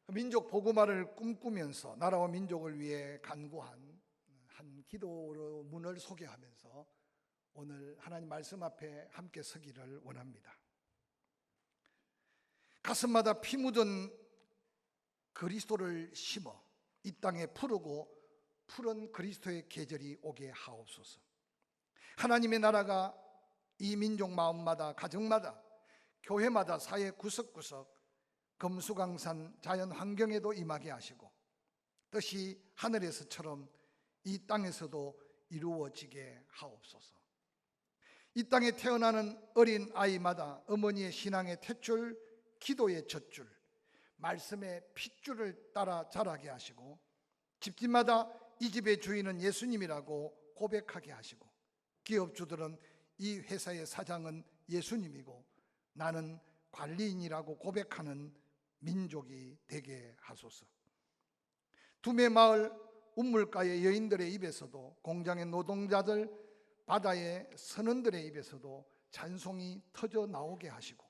민족 복음화를 꿈꾸면서 나라와 민족을 위해 간구한 한 기도로 문을 소개하면서 오늘 하나님 말씀 앞에 함께 서기를 원합니다. 가슴마다 피 묻은 그리스도를 심어 이 땅에 푸르고 푸른 그리스도의 계절이 오게 하옵소서. 하나님의 나라가 이 민족 마음마다, 가정마다, 교회마다, 사회 구석구석, 금수강산 자연 환경에도 임하게 하시고 뜻이 하늘에서처럼 이 땅에서도 이루어지게 하옵소서. 이 땅에 태어나는 어린 아이마다 어머니의 신앙의 탯줄, 기도의 젖줄, 말씀의 핏줄을 따라 자라게 하시고 집집마다 이 집의 주인은 예수님이라고 고백하게 하시고 기업주들은 이 회사의 사장은 예수님이고 나는 관리인이라고 고백하는 민족이 되게 하소서. 두메 마을 운물가의 여인들의 입에서도, 공장의 노동자들, 바다의 선원들의 입에서도 찬송이 터져 나오게 하시고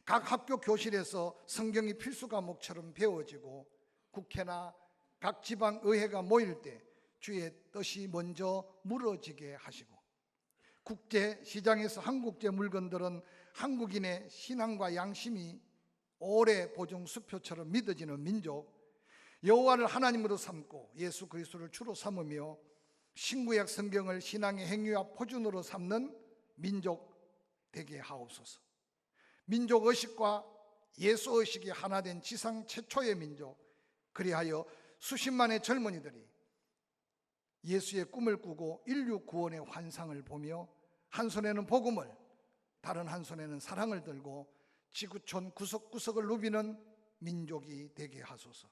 각 학교 교실에서 성경이 필수 과목처럼 배워지고 국회나 각 지방 의회가 모일 때 주의 뜻이 먼저 물어지게 하시고 국제 시장에서 한국제 물건들은 한국인의 신앙과 양심이 오래 보증 수표처럼 믿어지는 민족, 여호와를 하나님으로 삼고 예수 그리스도를 주로 삼으며 신구약 성경을 신앙의 행위와 표준으로 삼는 민족 되게 하옵소서. 민족 의식과 예수 의식이 하나 된 지상 최초의 민족, 그리하여 수십만의 젊은이들이 예수의 꿈을 꾸고 인류 구원의 환상을 보며 한 손에는 복음을, 다른 한 손에는 사랑을 들고 지구촌 구석구석을 누비는 민족이 되게 하소서.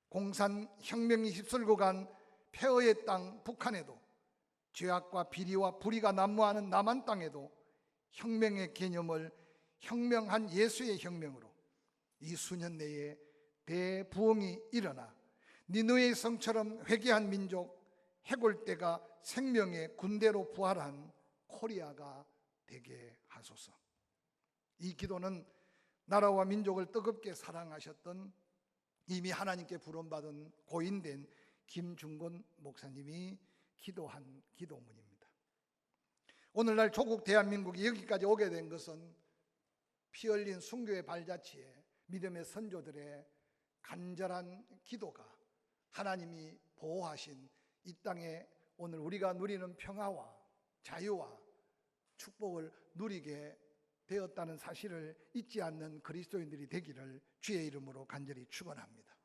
공산혁명이 휩쓸고 간 폐허의 땅 북한에도, 죄악과 비리와 불의가 난무하는 남한 땅에도 혁명의 개념을 혁명한 예수의 혁명으로 이 수년 내에 대부흥이 일어나 니느웨의 성처럼 회개한 민족, 해골대가 생명의 군대로 부활한 코리아가 되게 하소서. 이 기도는 나라와 민족을 뜨겁게 사랑하셨던 이미 하나님께 부름받은 고인된 김중곤 목사님이 기도한 기도문입니다. 오늘날 조국 대한민국이 여기까지 오게 된 것은 피 흘린 순교의 발자취에 믿음의 선조들의 간절한 기도가 하나님이 보호하신 이 땅에 오늘 우리가 누리는 평화와 자유와 축복을 누리게 되었다는 사실을 잊지 않는 그리스도인들이 되기를 주의 이름으로 간절히 축원합니다.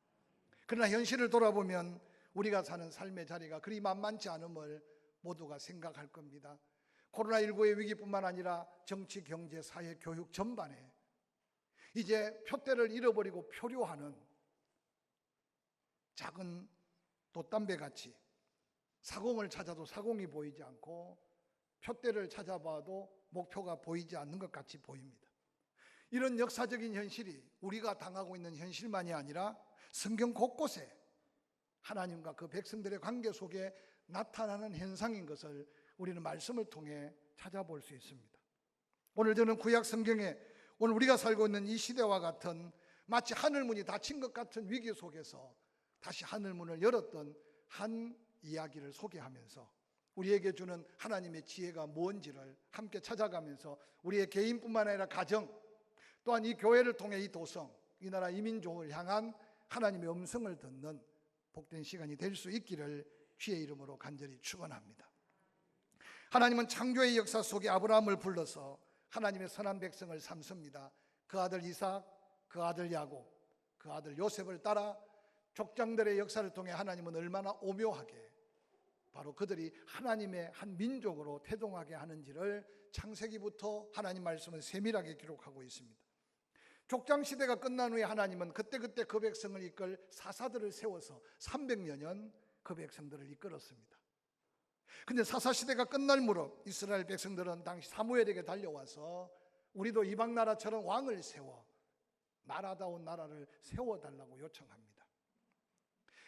그러나 현실을 돌아보면 우리가 사는 삶의 자리가 그리 만만치 않음을 모두가 생각할 겁니다. 코로나19의 위기뿐만 아니라 정치, 경제, 사회, 교육 전반에 이제 표대를 잃어버리고 표류하는 작은 돛담배같이 사공을 찾아도 사공이 보이지 않고 표대를 찾아봐도 목표가 보이지 않는 것 같이 보입니다. 이런 역사적인 현실이 우리가 당하고 있는 현실만이 아니라 성경 곳곳에 하나님과 그 백성들의 관계 속에 나타나는 현상인 것을 우리는 말씀을 통해 찾아볼 수 있습니다. 오늘 저는 구약 성경에 오늘 우리가 살고 있는 이 시대와 같은 마치 하늘문이 닫힌 것 같은 위기 속에서 다시 하늘문을 열었던 한 이야기를 소개하면서 우리에게 주는 하나님의 지혜가 뭔지를 함께 찾아가면서 우리의 개인뿐만 아니라 가정, 또한 이 교회를 통해 이 도성, 이 나라 이민족을 향한 하나님의 음성을 듣는 복된 시간이 될 수 있기를 주의 이름으로 간절히 축원합니다. 하나님은 창조의 역사 속에 아브라함을 불러서 하나님의 선한 백성을 삼습니다. 그 아들 이삭, 그 아들 야곱, 그 아들 요셉을 따라 족장들의 역사를 통해 하나님은 얼마나 오묘하게 바로 그들이 하나님의 한 민족으로 태동하게 하는지를 창세기부터 하나님 말씀은 세밀하게 기록하고 있습니다. 족장시대가 끝난 후에 하나님은 그때그때 그 백성을 이끌 사사들을 세워서 300여년 그 백성들을 이끌었습니다. 근데 사사시대가 끝날 무렵 이스라엘 백성들은 당시 사무엘에게 달려와서 우리도 이방 나라처럼 왕을 세워 나라다운 나라를 세워달라고 요청합니다.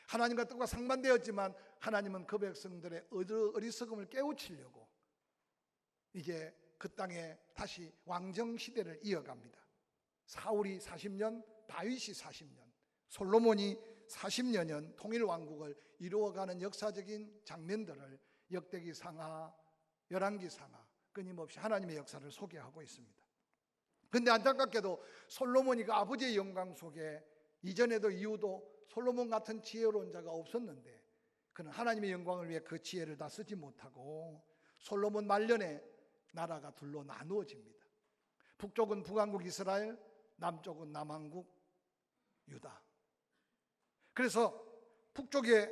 하나님과 뜻과 상반되었지만 하나님은 그 백성들의 어리석음을 깨우치려고 이제 그 땅에 다시 왕정시대를 이어갑니다. 사울이 40년, 다윗이 40년, 솔로몬이 40여 년 통일 왕국을 이루어가는 역사적인 장면들을 역대기 상하, 열왕기 상하 끊임없이 하나님의 역사를 소개하고 있습니다. 그런데 안타깝게도 솔로몬이 그 아버지의 영광 속에 이전에도 이후도 솔로몬 같은 지혜로운 자가 없었는데 그는 하나님의 영광을 위해 그 지혜를 다 쓰지 못하고 솔로몬 말년에 나라가 둘로 나누어집니다. 북쪽은 북왕국 이스라엘, 남쪽은 남왕국 유다. 그래서 북쪽에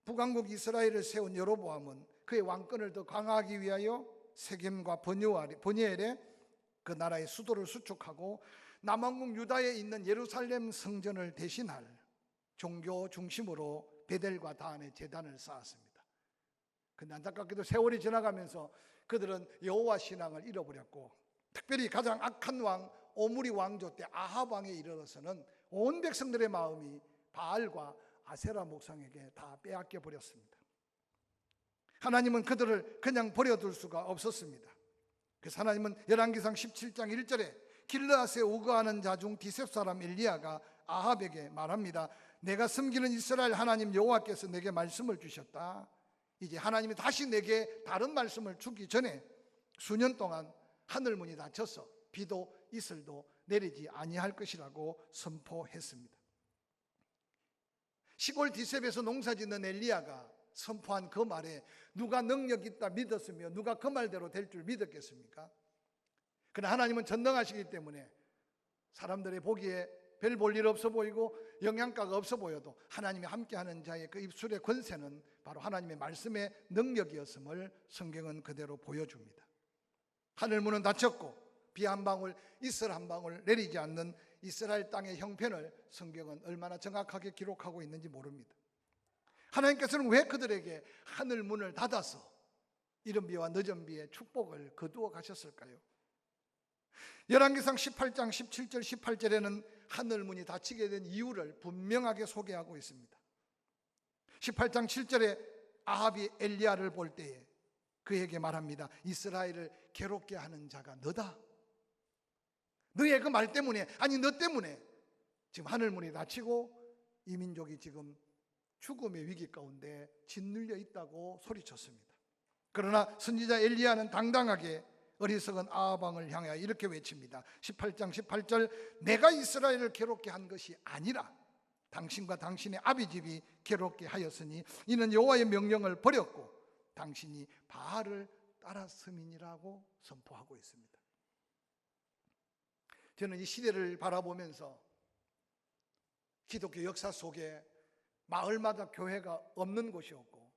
북왕국 이스라엘을 세운 여로보암은 그의 왕권을 더 강화하기 위하여 세겜과 버니엘에 그 나라의 수도를 수축하고 남왕국 유다에 있는 예루살렘 성전을 대신할 종교 중심으로 베델과 다한의 제단을 쌓았습니다. 그런데 안타깝게도 세월이 지나가면서 그들은 여호와 신앙을 잃어버렸고 특별히 가장 악한 왕 오므리 왕조 때 아합 왕에 이르러서는 온 백성들의 마음이 바알과 아세라 목상에게 다 빼앗겨 버렸습니다. 하나님은 그들을 그냥 버려둘 수가 없었습니다. 그래서 하나님은 열왕기상 17장 1절에 길르앗에 우거하는 자 중 디셉 사람 엘리야가 아합에게 말합니다. 내가 섬기는 이스라엘 하나님 여호와께서 내게 말씀을 주셨다. 이제 하나님이 다시 내게 다른 말씀을 주기 전에 수년 동안 하늘 문이 닫혀서 비도 이슬도 내리지 아니할 것이라고 선포했습니다. 시골 디셉에서 농사짓는 엘리야가 선포한 그 말에 누가 능력 있다 믿었으며 누가 그 말대로 될 줄 믿었겠습니까? 그러나 하나님은 전능하시기 때문에 사람들의 보기에 별 볼 일 없어 보이고 영양가가 없어 보여도 하나님이 함께하는 자의 그 입술의 권세는 바로 하나님의 말씀의 능력이었음을 성경은 그대로 보여줍니다. 하늘문은 닫혔고 비 한 방울, 이슬 한 방울 내리지 않는 이스라엘 땅의 형편을 성경은 얼마나 정확하게 기록하고 있는지 모릅니다. 하나님께서는 왜 그들에게 하늘문을 닫아서 이른 비와 늦은 비의 축복을 거두어 가셨을까요? 열왕기상 18장 17절 18절에는 하늘문이 닫히게 된 이유를 분명하게 소개하고 있습니다. 18장 7절에 아합이 엘리야를 볼 때에 그에게 말합니다. 이스라엘을 괴롭게 하는 자가 너다. 너의 그 말 때문에, 아니 너 때문에 지금 하늘문이 닫히고 이 민족이 지금 죽음의 위기 가운데 짓눌려 있다고 소리쳤습니다. 그러나 선지자 엘리야는 당당하게 어리석은 아합 왕을 향하여 이렇게 외칩니다. 18장 18절 내가 이스라엘을 괴롭게 한 것이 아니라 당신과 당신의 아비집이 괴롭게 하였으니 이는 여호와의 명령을 버렸고 당신이 바알을 따랐음이니라고 선포하고 있습니다. 저는 이 시대를 바라보면서 기독교 역사 속에 마을마다 교회가 없는 곳이 없고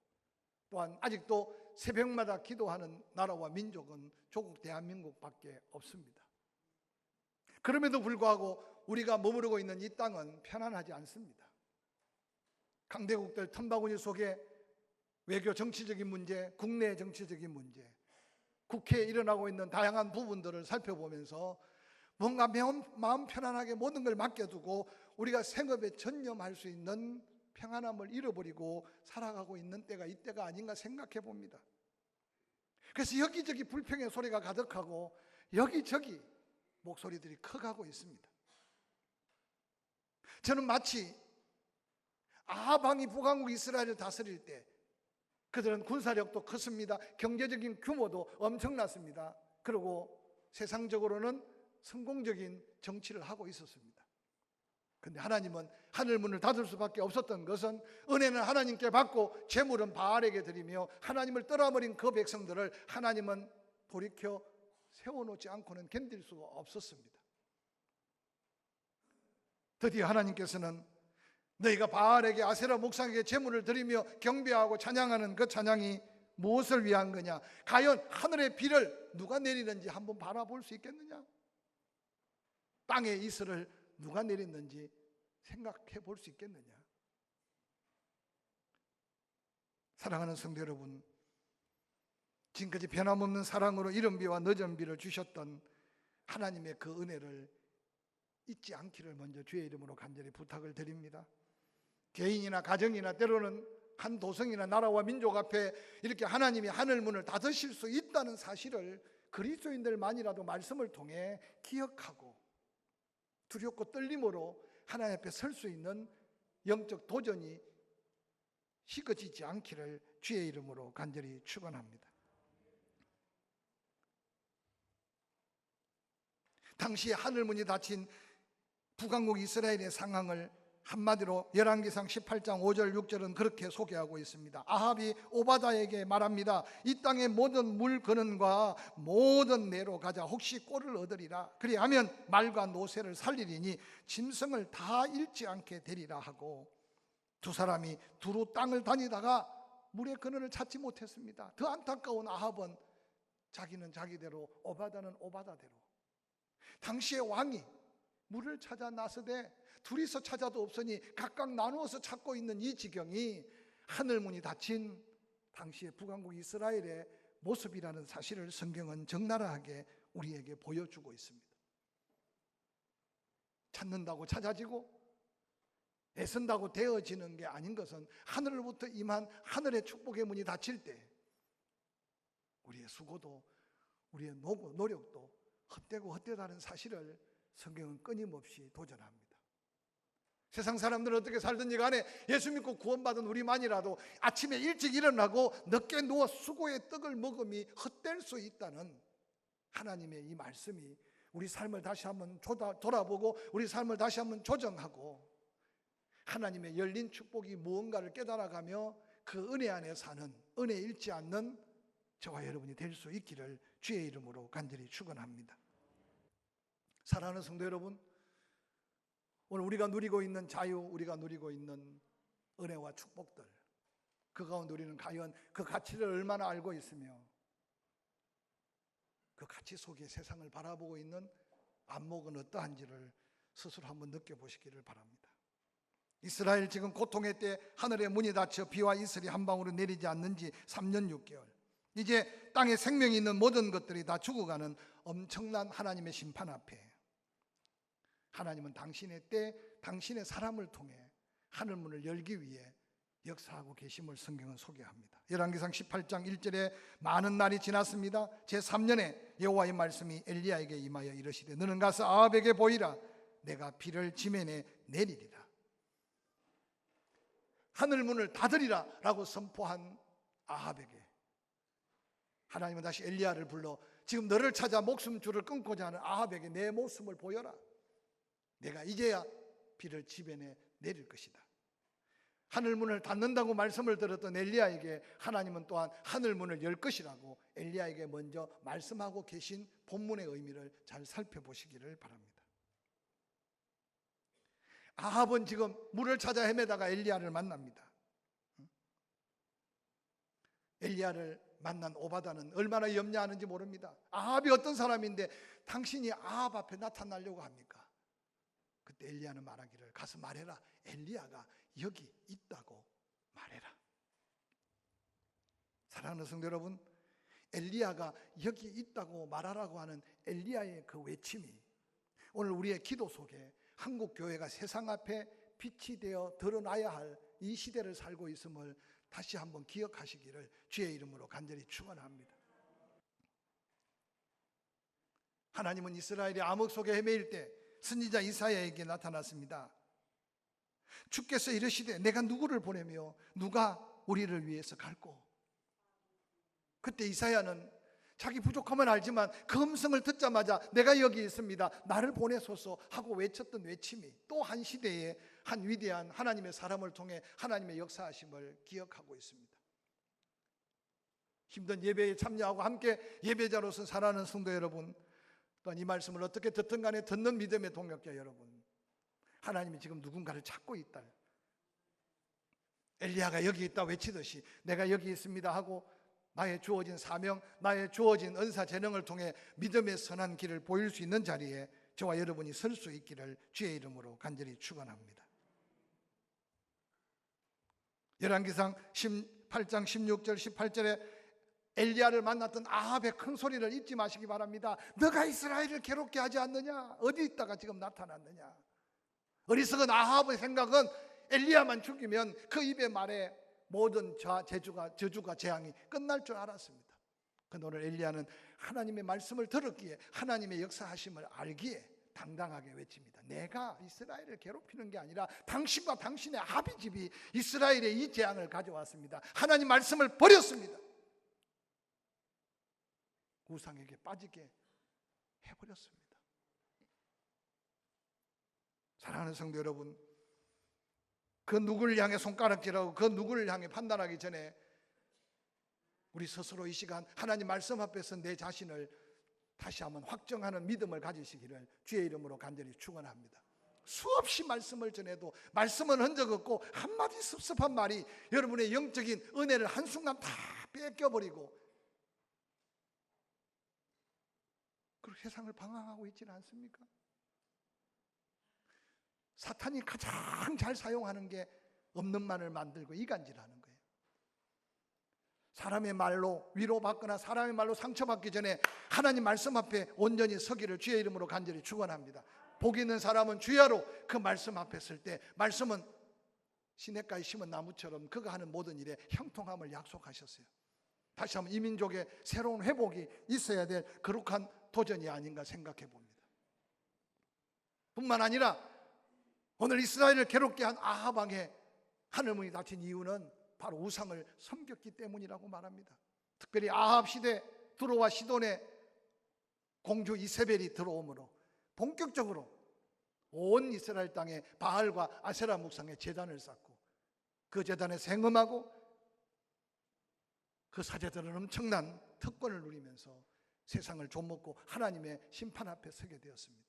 또한 아직도 새벽마다 기도하는 나라와 민족은 조국 대한민국밖에 없습니다. 그럼에도 불구하고 우리가 머무르고 있는 이 땅은 편안하지 않습니다. 강대국들 틈바구니 속에 외교 정치적인 문제, 국내 정치적인 문제, 국회에 일어나고 있는 다양한 부분들을 살펴보면서 뭔가 마음 편안하게 모든 걸 맡겨두고 우리가 생업에 전념할 수 있는 평안함을 잃어버리고 살아가고 있는 때가 이때가 아닌가 생각해 봅니다. 그래서 여기저기 불평의 소리가 가득하고 여기저기 목소리들이 커가고 있습니다. 저는 마치 아합 왕이 북왕국 이스라엘을 다스릴 때 그들은 군사력도 컸습니다. 경제적인 규모도 엄청났습니다. 그리고 세상적으로는 성공적인 정치를 하고 있었습니다. 그런데 하나님은 하늘문을 닫을 수밖에 없었던 것은 은혜는 하나님께 받고 재물은 바알에게 드리며 하나님을 떠나버린 그 백성들을 하나님은 돌이켜 세워놓지 않고는 견딜 수가 없었습니다. 드디어 하나님께서는 너희가 바알에게 아세라 목상에게 제물을 드리며 경배하고 찬양하는 그 찬양이 무엇을 위한 거냐? 과연 하늘의 비를 누가 내리는지 한번 바라볼 수 있겠느냐? 땅의 이슬을 누가 내렸는지 생각해 볼 수 있겠느냐? 사랑하는 성도 여러분, 지금까지 변함없는 사랑으로 이른 비와 늦은 비를 주셨던 하나님의 그 은혜를 잊지 않기를 먼저 주의 이름으로 간절히 부탁을 드립니다. 개인이나 가정이나 때로는 한 도성이나 나라와 민족 앞에 이렇게 하나님이 하늘문을 닫으실 수 있다는 사실을 그리스도인들만이라도 말씀을 통해 기억하고 두렵고 떨림으로 하나님 앞에 설 수 있는 영적 도전이 식어지지 않기를 주의 이름으로 간절히 축원합니다. 당시에 하늘문이 닫힌 북왕국 이스라엘의 상황을 한마디로 열왕기상 18장 5절 6절은 그렇게 소개하고 있습니다. 아합이 오바다에게 말합니다. 이 땅의 모든 물 근원과 모든 내로 가자. 혹시 꼴을 얻으리라. 그리하면 말과 노새를 살리리니 짐승을 다 잃지 않게 되리라 하고, 두 사람이 두루 땅을 다니다가 물의 근원을 찾지 못했습니다. 더 안타까운 아합은 자기는 자기대로, 오바다는 오바다대로, 당시의 왕이 물을 찾아 나서되 둘이서 찾아도 없으니 각각 나누어서 찾고 있는 이 지경이 하늘문이 닫힌 당시의 북왕국 이스라엘의 모습이라는 사실을 성경은 적나라하게 우리에게 보여주고 있습니다. 찾는다고 찾아지고 애쓴다고 되어지는 게 아닌 것은 하늘로부터 임한 하늘의 축복의 문이 닫힐 때 우리의 수고도 우리의 노력도 헛되고 헛되다는 사실을 성경은 끊임없이 도전합니다. 세상 사람들은 어떻게 살든지 간에 예수 믿고 구원받은 우리만이라도 아침에 일찍 일어나고 늦게 누워 수고의 떡을 먹음이 헛될 수 있다는 하나님의 이 말씀이 우리 삶을 다시 한번 돌아보고 우리 삶을 다시 한번 조정하고 하나님의 열린 축복이 무언가를 깨달아가며 그 은혜 안에 사는, 은혜 잃지 않는 저와 여러분이 될 수 있기를 주의 이름으로 간절히 축원합니다. 사랑하는 성도 여러분, 오늘 우리가 누리고 있는 자유, 우리가 누리고 있는 은혜와 축복들, 그 가운데 우리는 과연 그 가치를 얼마나 알고 있으며 그 가치 속에 세상을 바라보고 있는 안목은 어떠한지를 스스로 한번 느껴보시기를 바랍니다. 이스라엘 지금 고통의 때 하늘의 문이 닫혀 비와 이슬이 한 방울은 내리지 않는 지 3년 6개월, 이제 땅에 생명이 있는 모든 것들이 다 죽어가는 엄청난 하나님의 심판 앞에 하나님은 당신의 때, 당신의 사람을 통해 하늘문을 열기 위해 역사하고 계심을 성경은 소개합니다. 열왕기상 18장 1절에 많은 날이 지났습니다. 제3년에 여호와의 말씀이 엘리야에게 임하여 이르시되 너는 가서 아합에게 보이라. 내가 비를 지면에 내리리라. 하늘문을 닫으리라 라고 선포한 아합에게 하나님은 다시 엘리야를 불러 지금 너를 찾아 목숨줄을 끊고자 하는 아합에게 내 모습을 보여라. 내가 이제야 비를 지면에 내릴 것이다. 하늘문을 닫는다고 말씀을 들었던 엘리야에게 하나님은 또한 하늘문을 열 것이라고 엘리야에게 먼저 말씀하고 계신 본문의 의미를 잘 살펴보시기를 바랍니다. 아합은 지금 물을 찾아 헤매다가 엘리야를 만납니다. 엘리야를 만난 오바다는 얼마나 염려하는지 모릅니다. 아합이 어떤 사람인데 당신이 아합 앞에 나타나려고 합니까? 그때 엘리야는 말하기를 가서 말해라. 엘리야가 여기 있다고 말해라. 사랑하는 성도 여러분, 엘리야가 여기 있다고 말하라고 하는 엘리야의 그 외침이 오늘 우리의 기도 속에 한국 교회가 세상 앞에 빛이 되어 드러나야 할 이 시대를 살고 있음을 다시 한번 기억하시기를 주의 이름으로 간절히 축원합니다. 하나님은 이스라엘이 암흑 속에 헤매일 때 선지자 이사야에게 나타났습니다. 주께서 이르시되 내가 누구를 보내며 누가 우리를 위해서 갈꼬. 그때 이사야는 자기 부족함은 알지만 그 음성을 듣자마자 내가 여기 있습니다, 나를 보내소서 하고 외쳤던 외침이 또 한 시대에 한 위대한 하나님의 사람을 통해 하나님의 역사하심을 기억하고 있습니다. 힘든 예배에 참여하고 함께 예배자로서 살아가는 성도 여러분, 또한 이 말씀을 어떻게 듣든 간에 듣는 믿음의 동역자 여러분, 하나님이 지금 누군가를 찾고 있다, 엘리야가 여기 있다 외치듯이 내가 여기 있습니다 하고 나의 주어진 사명, 나의 주어진 은사 재능을 통해 믿음의 선한 길을 보일 수 있는 자리에 저와 여러분이 설 수 있기를 주의 이름으로 간절히 축원합니다. 열왕기상 18장 16절 18절에 엘리야를 만났던 아합의 큰 소리를 잊지 마시기 바랍니다. 너가 이스라엘을 괴롭게 하지 않느냐? 어디 있다가 지금 나타났느냐? 어리석은 아합의 생각은 엘리야만 죽이면 그 입의 말에 모든 저주가 재앙이 끝날 줄 알았습니다. 그런데 오늘 엘리야는 하나님의 말씀을 들었기에 하나님의 역사하심을 알기에 당당하게 외칩니다. 내가 이스라엘을 괴롭히는 게 아니라 당신과 당신의 아비집이 이스라엘에 이 재앙을 가져왔습니다. 하나님 말씀을 버렸습니다. 우상에게 빠지게 해버렸습니다. 사랑하는 성도 여러분, 그 누구를 향해 손가락질하고 그 누구를 향해 판단하기 전에 우리 스스로 이 시간 하나님 말씀 앞에서 내 자신을 다시 한번 확정하는 믿음을 가지시기를 주의 이름으로 간절히 축원합니다. 수없이 말씀을 전해도 말씀은 흔적 없고 한마디 섭섭한 말이 여러분의 영적인 은혜를 한순간 다 뺏겨버리고 그리고 세상을 방황하고 있지는 않습니까? 사탄이 가장 잘 사용하는 게 없는 말을 만들고 이간질하는 거예요. 사람의 말로 위로받거나 사람의 말로 상처받기 전에 하나님 말씀 앞에 온전히 서기를 주의 이름으로 간절히 축원합니다. 복 있는 사람은 주야로 그 말씀 앞에 설 때 말씀은 시냇가에 심은 나무처럼 그가 하는 모든 일에 형통함을 약속하셨어요. 다시 한번 이 민족의 새로운 회복이 있어야 될 거룩한 도전이 아닌가 생각해 봅니다. 뿐만 아니라 오늘 이스라엘을 괴롭게 한 아합 왕의 하늘문이 닫힌 이유는 바로 우상을 섬겼기 때문이라고 말합니다. 특별히 아합 시대 두로와 시돈의 공주 이세벨이 들어오므로 본격적으로 온 이스라엘 땅에 바알과 아세라 묵상에 제단을 쌓고 그 제단에 생음하고 그 사제들은 엄청난 특권을 누리면서 세상을 좀먹고 하나님의 심판 앞에 서게 되었습니다.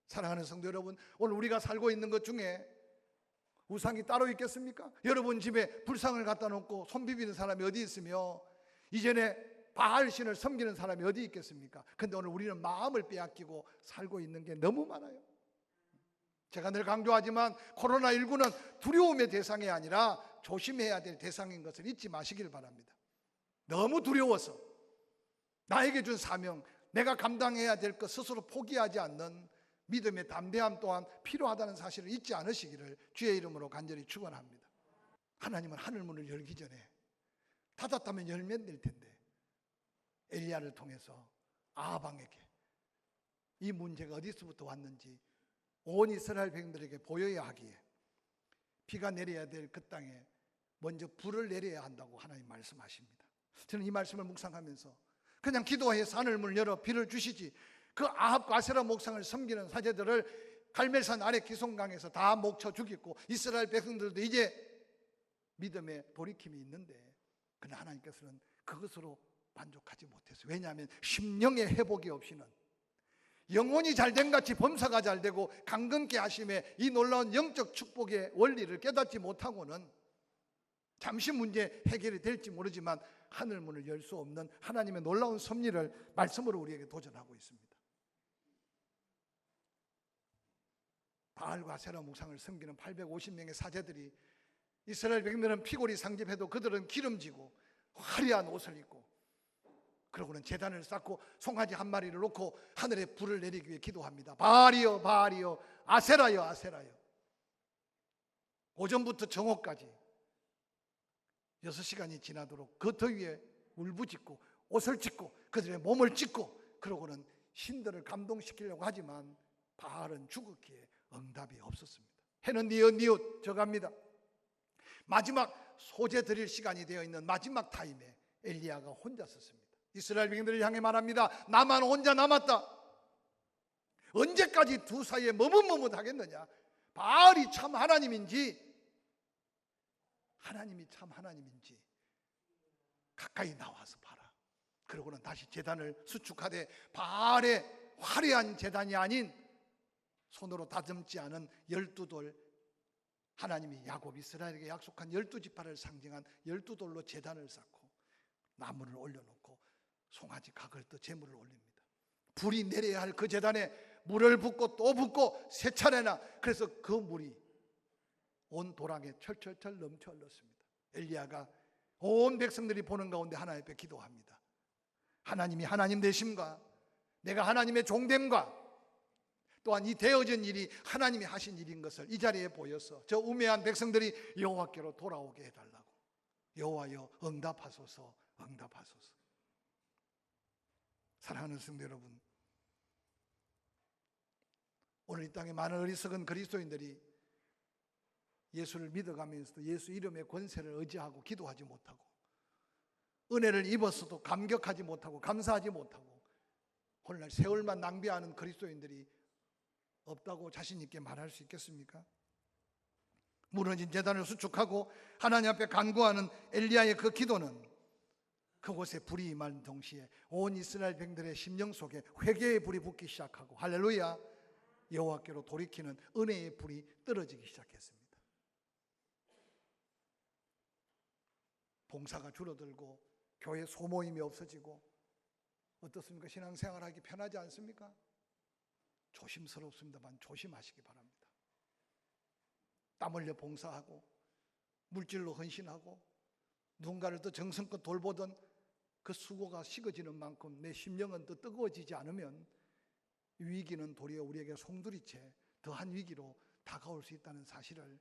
사랑하는 성도 여러분, 오늘 우리가 살고 있는 것 중에 우상이 따로 있겠습니까? 여러분 집에 불상을 갖다 놓고 손 비비는 사람이 어디 있으며 이전에 바알신을 섬기는 사람이 어디 있겠습니까? 근데 오늘 우리는 마음을 빼앗기고 살고 있는 게 너무 많아요. 제가 늘 강조하지만 코로나19는 두려움의 대상이 아니라 조심해야 될 대상인 것을 잊지 마시길 바랍니다. 너무 두려워서 나에게 준 사명, 내가 감당해야 될 것 스스로 포기하지 않는 믿음의 담대함 또한 필요하다는 사실을 잊지 않으시기를 주의 이름으로 간절히 축원합니다. 하나님은 하늘문을 열기 전에 닫았다면 열면 될 텐데 엘리야를 통해서 아합 왕에게 이 문제가 어디서부터 왔는지 온 이스라엘 백성들에게 보여야 하기에 비가 내려야 될 그 땅에 먼저 불을 내려야 한다고 하나님 말씀하십니다. 저는 이 말씀을 묵상하면서 그냥 기도해서 하늘문을 열어 비를 주시지 그 아합과 아세라 목상을 섬기는 사제들을 갈멜산 아래 기송강에서 다 목쳐 죽이고 이스라엘 백성들도 이제 믿음의 돌이킴이 있는데 그러나 하나님께서는 그것으로 만족하지 못했어요. 왜냐하면 심령의 회복이 없이는 영혼이 잘된 같이 범사가 잘되고 강건케 하심에 이 놀라운 영적 축복의 원리를 깨닫지 못하고는 잠시 문제 해결이 될지 모르지만 하늘문을 열 수 없는 하나님의 놀라운 섭리를 말씀으로 우리에게 도전하고 있습니다. 바알과 아세라 묵상을 섬기는 850명의 사제들이 이스라엘 백성들은 피골이 상집해도 그들은 기름지고 화려한 옷을 입고 그러고는 제단을 쌓고 송아지 한 마리를 놓고 하늘에 불을 내리기 위해 기도합니다. 바알이여 바알이여 아세라여 아세라여. 오전부터 정오까지 6시간이 지나도록 그 더위에 울부짖고 옷을 찢고 그들의 몸을 찢고 그러고는 신들을 감동시키려고 하지만 바알은 죽었기에 응답이 없었습니다. 해는 뉘엿 져갑니다. 마지막 소재 드릴 시간이 되어 있는 마지막 타임에 엘리야가 혼자 섰습니다. 이스라엘 백성들을 향해 말합니다. 나만 혼자 남았다. 언제까지 두 사이에 머뭇머뭇하겠느냐. 바알이 참 하나님인지 하나님이 참 하나님인지 가까이 나와서 봐라. 그러고는 다시 제단을 수축하되 바알의 화려한 제단이 아닌 손으로 다듬지 않은 12돌 하나님이 야곱 이스라엘에게 약속한 12지파를 상징한 12돌로 제단을 쌓고 나무를 올려놓고 송아지 각을 떠 제물을 올립니다. 불이 내려야 할 그 제단에 물을 붓고 또 붓고 세 차례나 그래서 그 물이 온 도랑에 철철철 넘쳐 흘렀습니다. 엘리야가 온 백성들이 보는 가운데 하나님 앞에 기도합니다. 하나님이 하나님 되심과 내가 하나님의 종됨과 또한 이 되어진 일이 하나님이 하신 일인 것을 이 자리에 보여서 저 우매한 백성들이 여호와께로 돌아오게 해달라고. 여호와여 응답하소서 응답하소서. 사랑하는 성도 여러분, 오늘 이 땅에 많은 어리석은 그리스도인들이 예수를 믿어가면서도 예수 이름의 권세를 의지하고 기도하지 못하고, 은혜를 입었어도 감격하지 못하고 감사하지 못하고 오늘날 세월만 낭비하는 그리스도인들이 없다고 자신 있게 말할 수 있겠습니까? 무너진 제단을 수축하고 하나님 앞에 간구하는 엘리야의 그 기도는 그곳에 불이 임한 동시에 온 이스라엘 백성들의 심령 속에 회개의 불이 붙기 시작하고, 할렐루야, 여호와께로 돌이키는 은혜의 불이 떨어지기 시작했습니다. 봉사가 줄어들고 교회 소모임이 없어지고 어떻습니까? 신앙생활하기 편하지 않습니까? 조심스럽습니다만 조심하시기 바랍니다. 땀 흘려 봉사하고 물질로 헌신하고 누군가를 더 정성껏 돌보던 그 수고가 식어지는 만큼 내 심령은 더 뜨거워지지 않으면 위기는 도리어 우리에게 송두리째 더한 위기로 다가올 수 있다는 사실을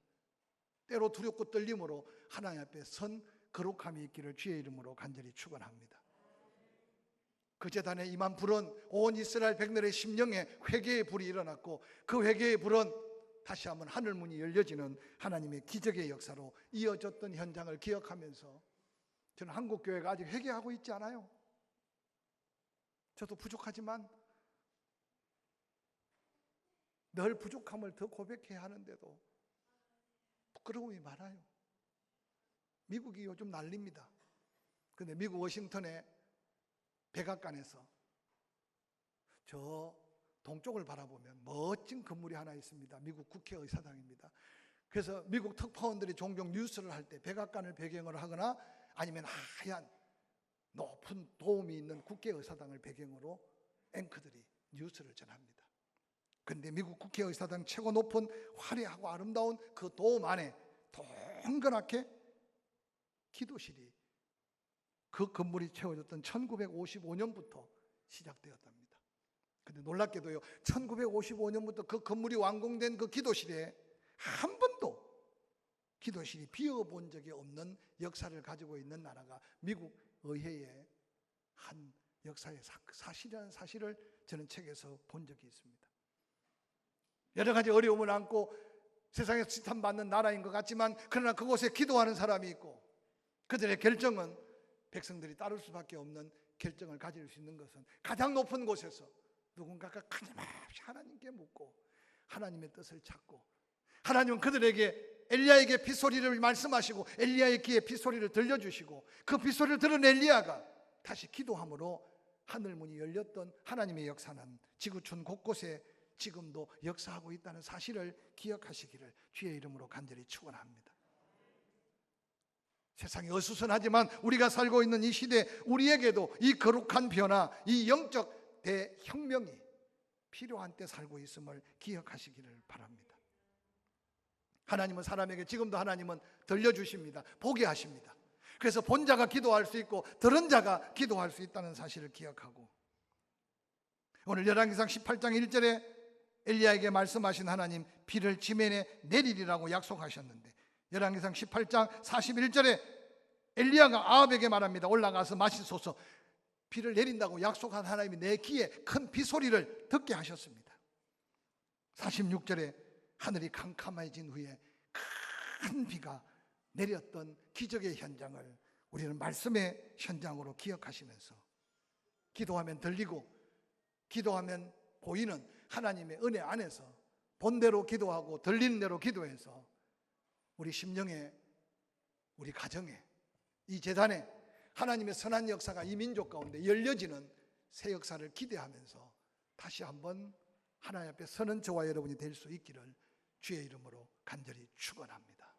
때로 두렵고 떨림으로 하나님 앞에 선 거룩함이 있기를 주의 이름으로 간절히 축원합니다. 그 제단에 임한 불은 온 이스라엘 백성들의 심령에 회개의 불이 일어났고, 그 회개의 불은 다시 한번 하늘 문이 열려지는 하나님의 기적의 역사로 이어졌던 현장을 기억하면서 저는 한국 교회가 아직 회개하고 있지 않아요. 저도 부족하지만 늘 부족함을 더 고백해야 하는데도 부끄러움이 많아요. 미국이 요즘 난립니다. 그런데 미국 워싱턴의 백악관에서 저 동쪽을 바라보면 멋진 건물이 하나 있습니다. 미국 국회의사당입니다. 그래서 미국 특파원들이 종종 뉴스를 할 때 백악관을 배경으로 하거나 아니면 하얀 높은 도움이 있는 국회의사당을 배경으로 앵커들이 뉴스를 전합니다. 그런데 미국 국회의사당 최고 높은 화려하고 아름다운 그 도움 안에 동그랗게 기도실이, 그 건물이 채워졌던 1955년부터 시작되었답니다. 그런데 놀랍게도요, 1955년부터 그 건물이 완공된 그 기도실에 한 번도 기도실이 비어본 적이 없는 역사를 가지고 있는 나라가 미국 의회의 한 역사의 사실이라는 사실을 저는 책에서 본 적이 있습니다. 여러 가지 어려움을 안고 세상에서 지탄받는 나라인 것 같지만, 그러나 그곳에 기도하는 사람이 있고 그들의 결정은 백성들이 따를 수밖에 없는 결정을 가질 수 있는 것은 가장 높은 곳에서 누군가가 끊임없이 하나님께 묻고 하나님의 뜻을 찾고, 하나님은 그들에게 엘리야에게 빗소리를 말씀하시고 엘리야의 귀에 빗소리를 들려주시고, 그 빗소리를 들은 엘리야가 다시 기도함으로 하늘문이 열렸던 하나님의 역사는 지구촌 곳곳에 지금도 역사하고 있다는 사실을 기억하시기를 주의 이름으로 간절히 축원합니다. 세상이 어수선하지만 우리가 살고 있는 이 시대, 우리에게도 이 거룩한 변화, 이 영적 대혁명이 필요한 때 살고 있음을 기억하시기를 바랍니다. 하나님은 사람에게 지금도 하나님은 들려주십니다. 보게 하십니다. 그래서 본 자가 기도할 수 있고 들은 자가 기도할 수 있다는 사실을 기억하고, 오늘 열왕기상 18장 1절에 엘리야에게 말씀하신 하나님, 비를 지면에 내리리라고 약속하셨는데 열왕기상 18장 41절에 엘리야가 아합에게 말합니다. 올라가서 마시소서. 비를 내린다고 약속한 하나님이 내 귀에 큰 비소리를 듣게 하셨습니다. 46절에 하늘이 캄캄해진 후에 큰 비가 내렸던 기적의 현장을 우리는 말씀의 현장으로 기억하시면서, 기도하면 들리고 기도하면 보이는 하나님의 은혜 안에서 본대로 기도하고 들리는 대로 기도해서 우리 심령에, 우리 가정에, 이 재단에 하나님의 선한 역사가 이 민족 가운데 열려지는 새 역사를 기대하면서 다시 한번 하나님 앞에 서는 저와 여러분이 될 수 있기를 주의 이름으로 간절히 축원합니다.